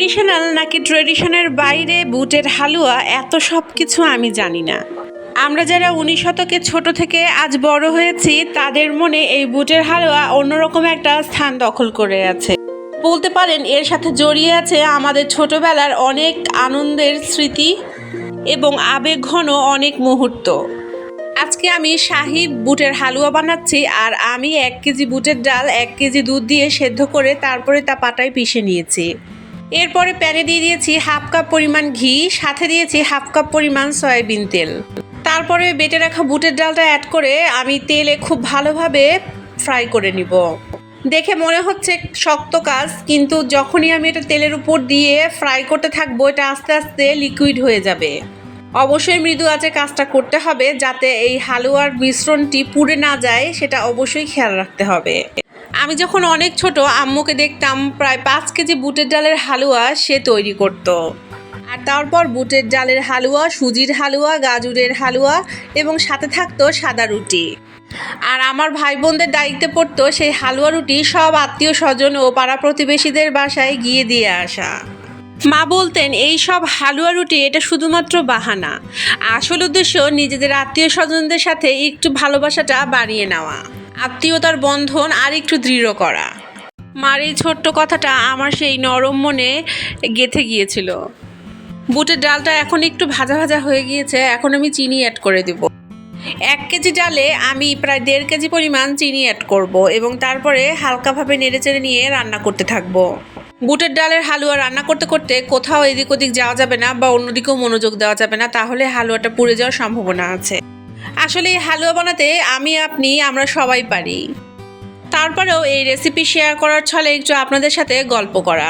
Traditional নাকি ট্রেডিশনের বাইরে বুটের হালুয়া এত সব কিছু আমি জানি না। আমরা যারা 19 শতকে ছোট থেকে আজ বড় হয়েছি তাদের মনে এই বুটের হালুয়া অন্যরকম একটা স্থান দখল করে আছে। বলতে পারেন এর সাথে জড়িয়ে আছে আমাদের ছোটবেলার অনেক আনন্দের স্মৃতি এবং আবেগঘন অনেক মুহূর্ত। আজকে আমি শাহী বুটের হালুয়া বানাচ্ছি, আর আমি 1 কেজি বুটের ডাল 1 কেজি দুধ দিয়ে সেদ্ধ করে তারপরে তা পাটায় পিষে নিয়েছি। এরপরে প্যানে দিয়ে দিয়েছি 1/2 কাপ পরিমাণ ঘি, সাথে দিয়েছি 1/2 কাপ পরিমাণ সয়াবিন তেল। তারপরে বেটে রাখা বুটের ডালটা অ্যাড করে আমি তেলে খুব ভালোভাবে ফ্রাই করে নিব। দেখে মনে হচ্ছে শক্ত কাজ, কিন্তু যখনই আমি এটা তেলের উপর দিয়ে ফ্রাই করতে থাকবো এটা আস্তে আস্তে লিকুইড হয়ে যাবে। অবশ্যই মৃদু আঁচে কাজটা করতে হবে যাতে এই হালুয়ার মিশ্রণটি পুড়ে না যায়, সেটা অবশ্যই খেয়াল রাখতে হবে। আমি যখন অনেক ছোট আম্মুকে দেখতাম প্রায় 5 কেজি বুটের ডালের হালুয়া সে তৈরি করত। আর তারপর বুটের ডালের হালুয়া, সুজির হালুয়া, গাজরের হালুয়া এবং সাথে থাকতো সাদা রুটি। আর আমার ভাই বোনদের দায়িত্বে পড়তো সেই হালুয়া রুটি সব আত্মীয় স্বজন ও পাড়া প্রতিবেশীদের বাসায় গিয়ে দিয়ে আসা। মা বলতেন এই সব হালুয়া রুটি এটা শুধুমাত্র বাহানা, আসল উদ্দেশ্য নিজেদের আত্মীয় স্বজনদের সাথে একটু ভালোবাসাটা বাড়িয়ে নেওয়া, আত্মীয়তার বন্ধন আর একটু দৃঢ় করা। মার এই ছোট্ট কথাটা আমার সেই নরম মনে গেঁথে গিয়েছিল। বুটের ডালটা এখন একটু ভাজা ভাজা হয়ে গিয়েছে, এখন আমি চিনি অ্যাড করে দেব। 1 কেজি ডালে আমি প্রায় 1.5 কেজি পরিমাণ চিনি অ্যাড করব এবং তারপরে হালকাভাবে নেড়েচেড়ে নিয়ে রান্না করতে থাকবো। বুটের ডালের হালুয়া রান্না করতে করতে কোথাও এদিক ওদিক যাওয়া যাবে না বা অন্যদিকেও মনোযোগ দেওয়া যাবে না, তাহলে হালুয়াটা পুড়ে যাওয়ার সম্ভাবনা আছে। আসলে এই হালুয়া বানাতে আমরা সবাই পারি। তারপরেও এই রেসিপি শেয়ার করার ছলে একটু আপনাদের সাথে গল্প করা।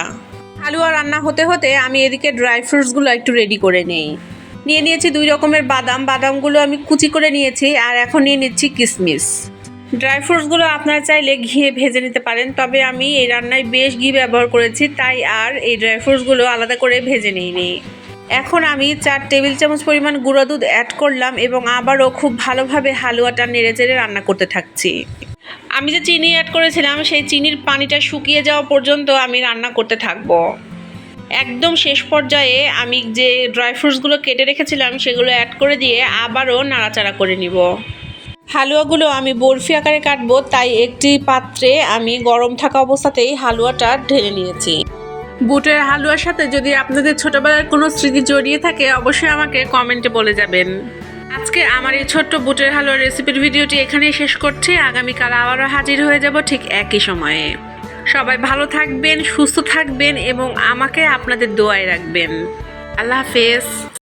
হালুয়া রান্না হতে হতে আমি এদিকে ড্রাই ফ্রুটসগুলো একটু রেডি করে নিয়ে নিয়েছি 2 রকমের বাদামগুলো আমি কুচি করে নিয়েছি, আর এখন নিয়ে নিচ্ছি কিশমিশ। ড্রাই ফ্রুটসগুলো আপনারা চাইলে ঘিয়ে ভেজে নিতে পারেন, তবে আমি এই রান্নায় বেশ ঘি ব্যবহার করেছি, তাই আর এই ড্রাই ফ্রুটসগুলো আলাদা করে ভেজে নিইনি। এখন আমি 4 টেবিল চামচ পরিমাণ গুঁড়া দুধ অ্যাড করলাম এবং আবারও খুব ভালোভাবে হালুয়াটা নেড়েচেড়ে রান্না করতে থাকছি। আমি যে চিনি অ্যাড করেছিলাম সেই চিনির পানিটা শুকিয়ে যাওয়া পর্যন্ত আমি রান্না করতে থাকবো। একদম শেষ পর্যায়ে আমি যে ড্রাই ফ্রুটসগুলো কেটে রেখেছিলাম সেগুলো অ্যাড করে দিয়ে আবারও নাড়াচাড়া করে নিব। হালুয়াগুলো আমি বরফি আকারে কাটবো, তাই একটি পাত্রে আমি গরম থাকা অবস্থাতেই হালুয়াটা ঢেলে নিয়েছি। বুটের হালুয়ার সাথে যদি আপনাদের ছোটবেলার কোনো স্মৃতি জড়িয়ে থাকে অবশ্যই আমাকে কমেন্টে বলে যাবেন। আজকে আমার এই ছোট্ট বুটের হালুয়ার রেসিপির ভিডিওটি এখানেই শেষ করছি। আগামীকাল আবারও হাজির হয়ে যাব ঠিক একই সময়ে। সবাই ভালো থাকবেন, সুস্থ থাকবেন এবং আমাকে আপনাদের দোয়ায় রাখবেন। আল্লাহ হাফেজ।